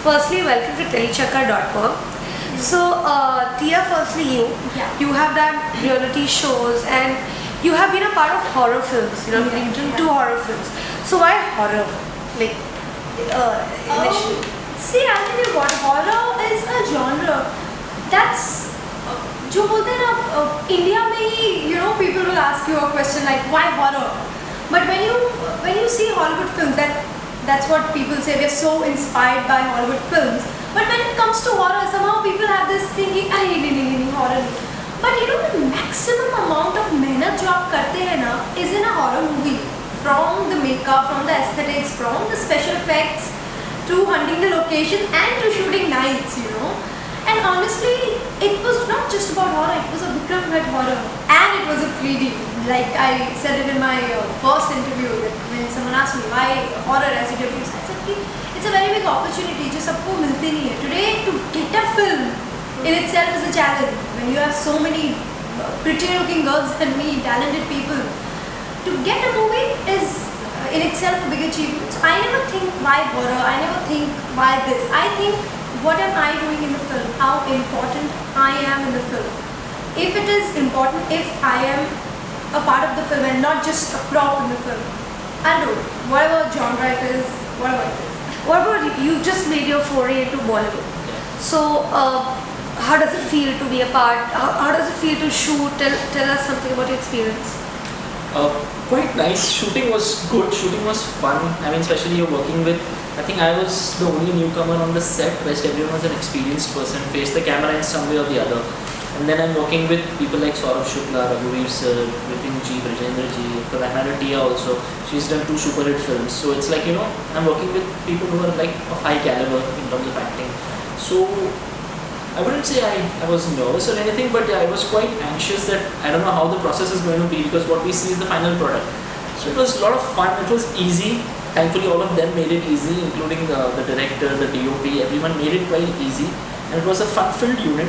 firstly, welcome to telechakra.com. So, Tia, firstly, you have done reality shows and you have been a part of horror films. You've done 2 horror films. So, why horror? Like, initially. See, I'll tell you what, horror is a genre that's जो बोलते हैं ना India में ही people will ask you a question like why horror, but when you see Hollywood films, that's what people say, we're so inspired by Hollywood films, but when it comes to horror somehow people have this thinking अरे नहीं horror, but the maximum amount of मेहनत जो आप करते हैं ना is in a horror movie, from the makeup, from the aesthetics, from the special effects, to hunting the location and to shooting nights, And honestly, it was not just about horror, it was a Vikram Bhatt horror. And it was a 3D. Like I said it in my first interview, that when someone asked me why horror as a debut, I said it's a very big opportunity, जो सबको मिलती नहीं है. Today, to get a film in itself is a challenge. When you have so many prettier looking girls than me, talented people, to get a movie is in itself a big achievement. So I never think why horror, I never think why this. I think what am I doing in the film? How important I am in the film. If it is important, if I am a part of the film and not just a prop in the film, I'll do it. Whatever genre it is, whatever it is. What about you? You just made your foray into Bollywood. So, how does it feel to be a part? How does it feel to shoot? Tell us something about your experience. Quite nice. Shooting was good. Shooting was fun. I mean, especially you're working with. I think I was the only newcomer on the set. Rest everyone was an experienced person, faced the camera in some way or the other. And then I'm working with people like Saurabh Shukla, Raghuveer sir, Vipin ji, Brajendra ji, for that matter Tia also. She's done 2 super hit films. So it's like, I'm working with people who are like of high caliber in terms of acting. So I wouldn't say I was nervous or anything, but I was quite anxious that I don't know how the process is going to be, because what we see is the final product. So it was a lot of fun. It was easy. Thankfully, all of them made it easy, including the director, the DOP, everyone made it quite easy. And it was a fun-filled unit.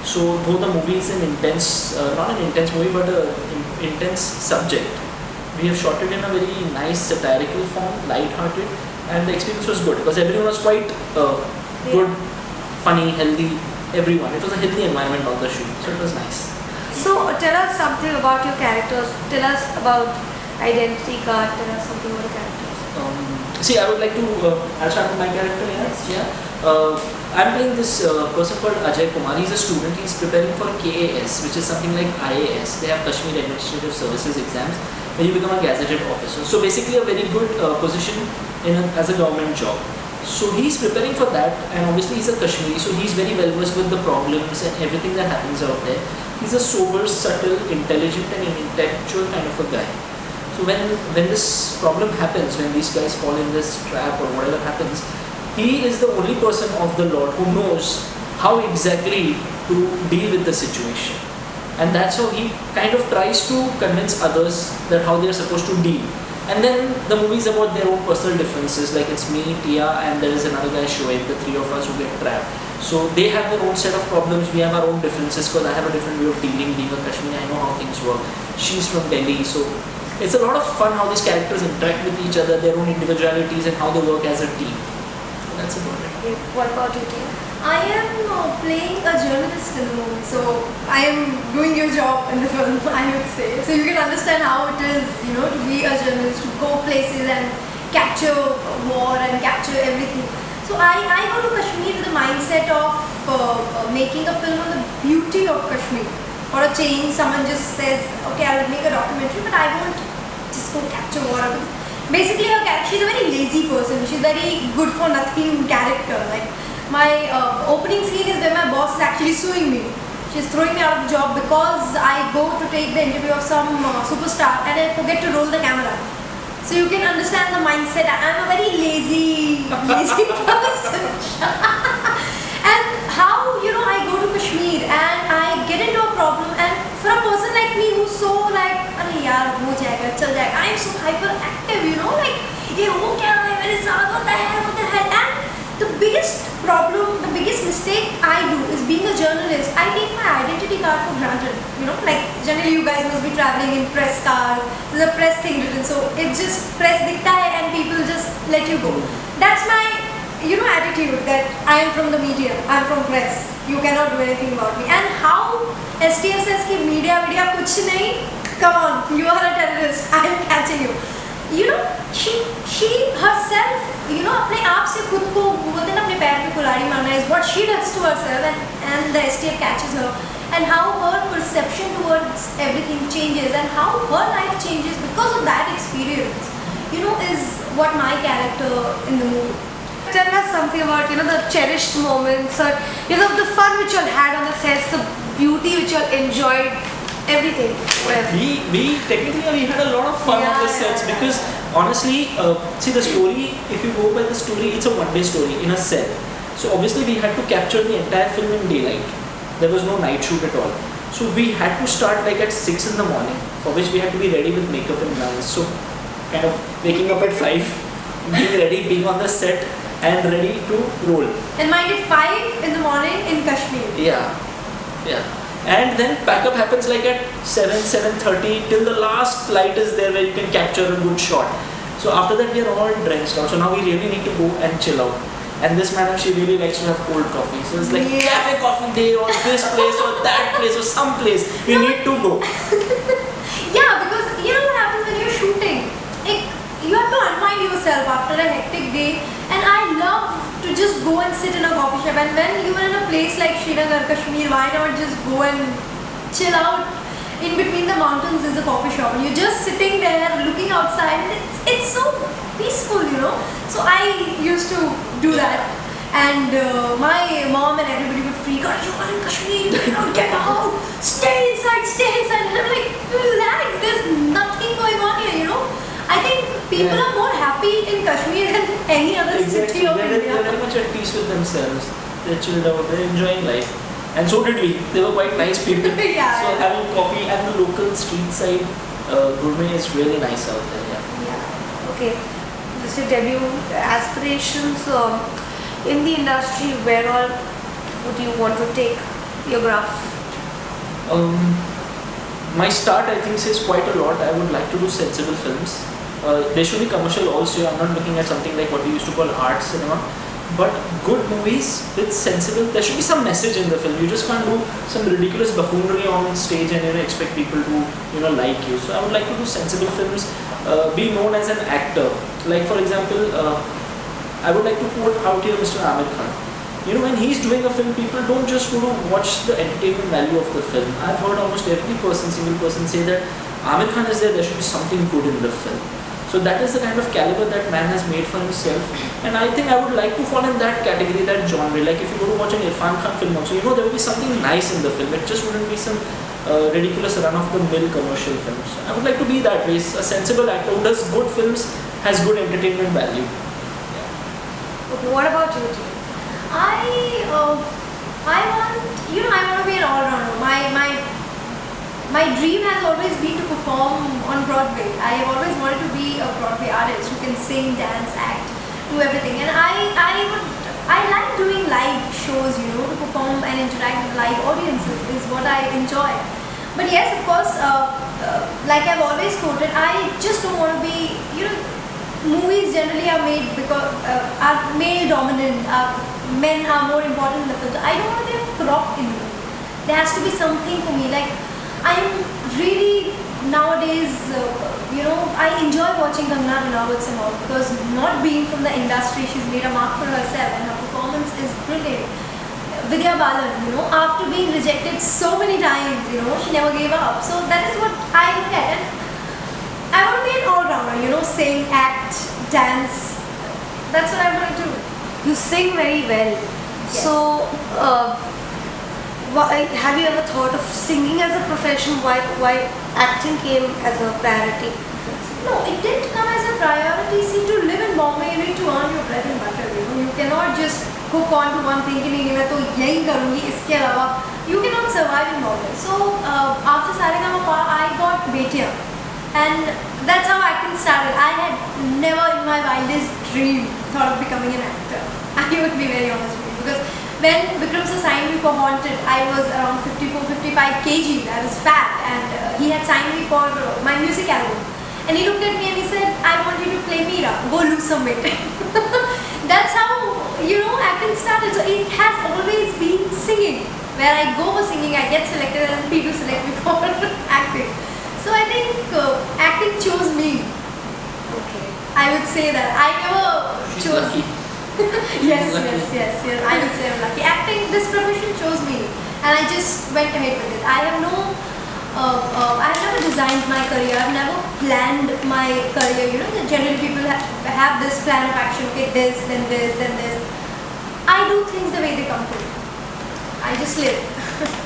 So, though the movie is an intense, not an intense movie, but an intense subject, we have shot it in a very nice satirical form, light-hearted, and the experience was good because everyone was quite good, funny, healthy, everyone. It was a healthy environment on the shoot, so it was nice. So, tell us something about your characters. Tell us about identity card. Tell us something about the characters. See, I would like to, I'll start with my character, I'm playing this person called Ajay Kumar. He's a student, he's preparing for KAS, which is something like IAS. They have Kashmir Administrative Services exams where you become a gazetted officer. So basically a very good position as a government job. So he's preparing for that, and obviously he's a Kashmiri, so he's very well versed with the problems and everything that happens out there. He's a sober, subtle, intelligent and intellectual kind of a guy. So when this problem happens, when these guys fall in this trap or whatever happens, he is the only person of the Lord who knows how exactly to deal with the situation. And that's how he kind of tries to convince others that how they are supposed to deal. And then the movie is about their own personal differences, like it's me, Tia, and there is another guy, Shoaib, the 3 of us who get trapped. So they have their own set of problems, we have our own differences, because I have a different way of dealing, being a Kashmiri, I know how things work. She's from Delhi, so it's a lot of fun how these characters interact with each other, their own individualities and how they work as a team. That's about it. What about you, Tia? I am playing a journalist in the movie, so I am doing your job in the film, I would say. So you can understand how it is, to be a journalist, to go places and capture war and capture everything. So I go to Kashmir with the mindset of making a film on the beauty of Kashmir. For a change, someone just says, okay, I will make a documentary, but I won't just go capture war. Basically, she's a very lazy person. She's a very good for nothing character. Like my opening scene is where my boss is actually suing me. She's throwing me out of the job because I go to take the interview of some superstar and I forget to roll the camera. So you can understand the mindset. I'm a very lazy person. And how, I go to Kashmir and I get into a problem, and for a person like me who's so like, अरे यार हो जाएगा, चल जाएगा, I'm so hyperactive, like ये हो क्या रहा है मेरे साथ, what the hell, and the biggest problem, the biggest mistake I do is being a journalist. I take my identity card for granted, like generally you guys must be traveling in press cars, there's a press thing written, so it's just press दिखता है and people just let you go. That's my attitude, that I am from the media, I am from press. You cannot do anything about me. And how STF says कि media कुछ नहीं. Come on, you are a terrorist. I am catching you. You know, she herself, you know, अपने आप से खुद को बोलते ना अपने पैर पे कुल्हाड़ी मारना is what she does to herself, and the STF catches her, and how her perception towards everything changes, and how her life changes because of that experience. You know, is what my character in the movie. Tell us something about, you know, the cherished moments, or, you know, the fun which you all had on the sets, the beauty which you all enjoyed, everything. Whatever. We technically we had a lot of fun on the sets because honestly, see the story, if you go by the story, it's a one-day story in a set. So obviously we had to capture the entire film in daylight. There was no night shoot at all. So we had to start like at 6 in the morning, for which we had to be ready with makeup and gowns. So kind of waking up at 5, being ready, being on the set and ready to roll. And mind it, 5 in the morning in Kashmir. Yeah. And then backup happens like at 7:30 till the last light is there where you can capture a good shot. So after that we are all drenched out. So now we really need to go and chill out. And this madam, she really likes to have cold coffee. So it's like cafe coffee day or this place or that place or some place. We need to go. Yeah, because you know what happens when you're shooting? You have to unwind yourself after a hectic day. And I love to just go and sit in a coffee shop. And when you are in a place like Srinagar, Kashmir, why not just go and chill out? In between the mountains is a coffee shop, and you're just sitting there looking outside, and it's so peaceful, you know. So I used to do that, and my mom and everybody would freak out. You are in Kashmir, you cannot get out. Stay inside, and I'm like, relax. There's nothing going on here, you know. I think people are more happy in Kashmir than any other city of India. They're very much at peace with themselves. They're chilled out. They're enjoying life. And so did we. They were quite nice people. Yeah. So having coffee and the local street side gourmet is really nice out there. Yeah. Okay. This is your debut. Aspirations in the industry. Where all would you want to take your graph? My start, I think, says quite a lot. I would like to do sensible films. They should be commercial also. I'm not looking at something like what we used to call art cinema. But good movies with sensible, there should be some message in the film. You just can't do some ridiculous buffoonery on stage and expect people to like you. So I would like to do sensible films, be known as an actor. Like for example, I would like to quote out here Mr. Amir Khan. When he's doing a film, people don't just go to watch the entertainment value of the film. I've heard almost every single person say that Amir Khan is there should be something good in the film. So that is the kind of caliber that man has made for himself, and I think I would like to fall in that category, that genre. Like if you go to watch an Irfan Khan film also, there will be something nice in the film. It just wouldn't be some ridiculous run-of-the-mill commercial films. I would like to be that way, a sensible actor who does good films, has good entertainment value. Okay, what about you? I want to be an all-rounder. My dream has always been to perform on Broadway. I have always wanted to be a Broadway artist who can sing, dance, act, do everything. And I like doing live shows, to perform and interact with live audiences is what I enjoy. But yes, of course, like I've always quoted, I just don't want to be, movies generally are made because are male dominant. Men are more important in the film. I don't want to be a prop in the movie. There has to be something for me. Like I'm really nowadays, I enjoy watching Kangana Ranaut and all, because not being from the industry, she's made a mark for herself and her performance is brilliant. Vidya Balan, after being rejected so many times, she never gave up. So that is what I look at. And I want to be an all-rounder, sing, act, dance. That's what I want to do. You sing very well. Yes. So, have you ever thought of singing as a profession? Why acting came as a priority? No, it didn't come as a priority. See, to live in Bombay, you need to earn your bread and butter. You cannot just hook on to one thing. You cannot survive in Bombay. So, after Saregama, I got Betiya. And that's how acting started. I had never in my wildest dream thought of becoming an actor. I would be very honest with you. Because when Vikram sir signed me for Haunted, I was around 54-55 kg. I was fat, and he had signed me for my music album. And he looked at me and he said, I want you to play Meera. Go lose some weight. That's how, acting started. So where I go for singing, I get selected, and then people select me for acting. So I think acting chose me. Okay. I would say that I never She's chose. lucky. Yes, Lucky. yes. I would say I'm lucky. Acting, this profession chose me, and I just went ahead with it. I have no, I've never designed my career. I've never planned my career. You know, generally people have this plan of action. Okay, this, then this, then this. I do things the way they come to me. I just live.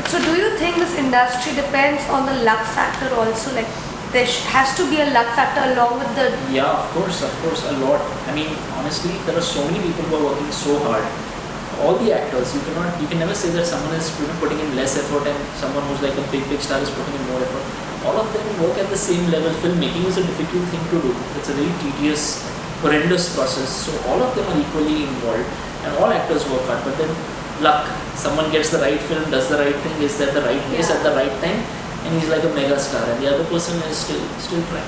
So do you think this industry depends on the luck factor also? Like there has to be a luck factor along with the... Yeah, of course, a lot. I mean, honestly, there are so many people who are working so hard. All the actors, you can never say that someone is putting in less effort and someone who's like a big star is putting in more effort. All of them work at the same level. Filmmaking is a difficult thing to do. It's a very tedious, horrendous process. So all of them are equally involved, and all actors work hard. But then luck. Someone gets the right film, does the right thing, is at the right place at the right time, and he's like a mega star, and the other person is still trying.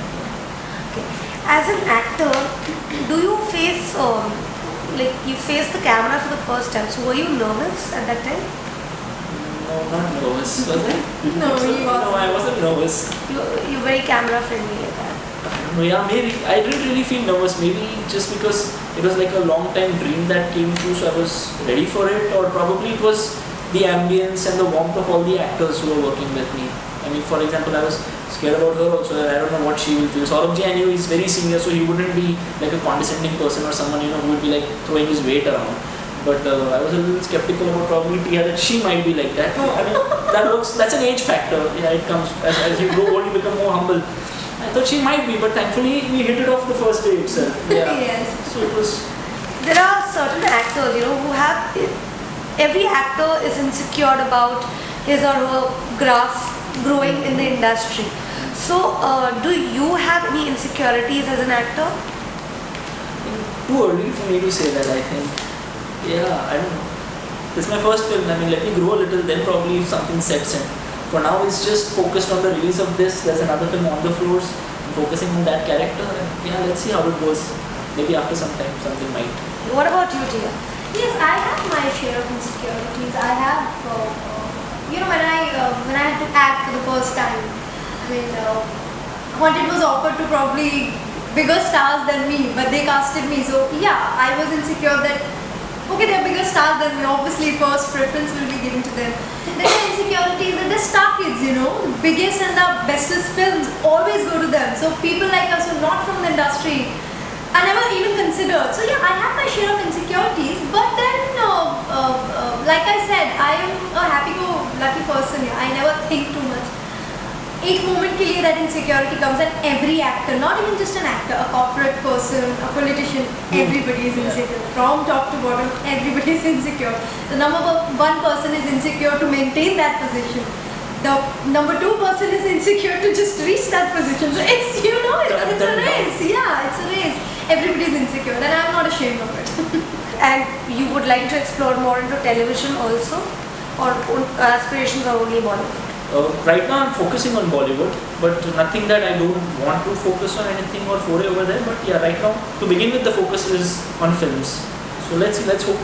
Okay. As an actor, do you face you face the camera for the first time? So were you nervous at that time? No, not nervous. Was I? No, he wasn't. No, I wasn't nervous. You're very camera friendly like that. Yeah, maybe. I didn't really feel nervous. Maybe just because it was like a long time dream that came true, so I was ready for it. Or probably it was the ambience and the warmth of all the actors who were working with me. I mean, for example, I was scared about her also. I don't know what she will feel. Saurabh ji, I knew he's very senior, so he wouldn't be like a condescending person or someone who would be like throwing his weight around. But I was a little skeptical about probably Tia that she might be like that. I mean, that works. That's an age factor. Yeah, it comes as you grow old, you become more humble. I thought she might be, but thankfully we hit it off the first day itself. Yeah. Yes. So it was. There are certain actors, who have... Every actor is insecure about his or her graph growing in the industry. So, do you have any insecurities as an actor? Too early for me to say that, I think. Yeah, I don't know. This is my first film. I mean, let me grow a little, then probably if something sets in. For now, it's just focused on the release of this. There's another film on the floors. I'm focusing on that character. And yeah, let's see how it goes. Maybe after some time, something might. What about you, Tia? Yes, I have my share of insecurities. I have, when I had to act for the first time, I mean, Haunted was offered to probably bigger stars than me, but they casted me. So yeah, I was insecure that, okay, they're bigger stars than me. Obviously, first preference will be given to them. There are insecurities that they're star kids, the biggest and the bestest films always go to them. So people like us who are not from the industry, I never even considered. So yeah, I have my share of insecurities, but then, like I said, I am a happy-go-lucky person. I never think too much. Each moment के लिए that insecurity comes, and every actor, not even just an actor, a corporate person, a politician, everybody is insecure. From top to bottom, everybody is insecure. The number one person is insecure to maintain that position. The number two person is insecure to just reach that position. So it's, it's a race. Yeah, it's a race. Everybody is insecure, and I'm not ashamed of it. And you would like to explore more into television also? Or aspirations are only Bollywood? Right now I'm focusing on Bollywood, but nothing that I don't want to focus on anything or foray over there. But yeah, right now, to begin with, the focus is on films. So let's hope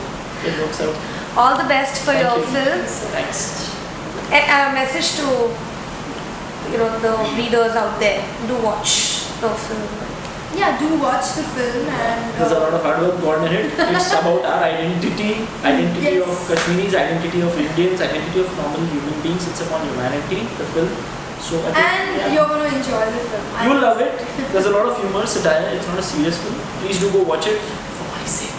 it works out. All the best for your films. Thanks. A message to the readers out there: do watch the film. Yeah, do watch the film, and there's a lot of hard work gone in it. It's about our identity Yes. of Kashmiris, identity of Indians, identity of normal human beings. It's upon humanity, the film. So I think, you're going to enjoy the film. You'll love it. There's a lot of humor, satire. It's not a serious film. Please do go watch it for my sake.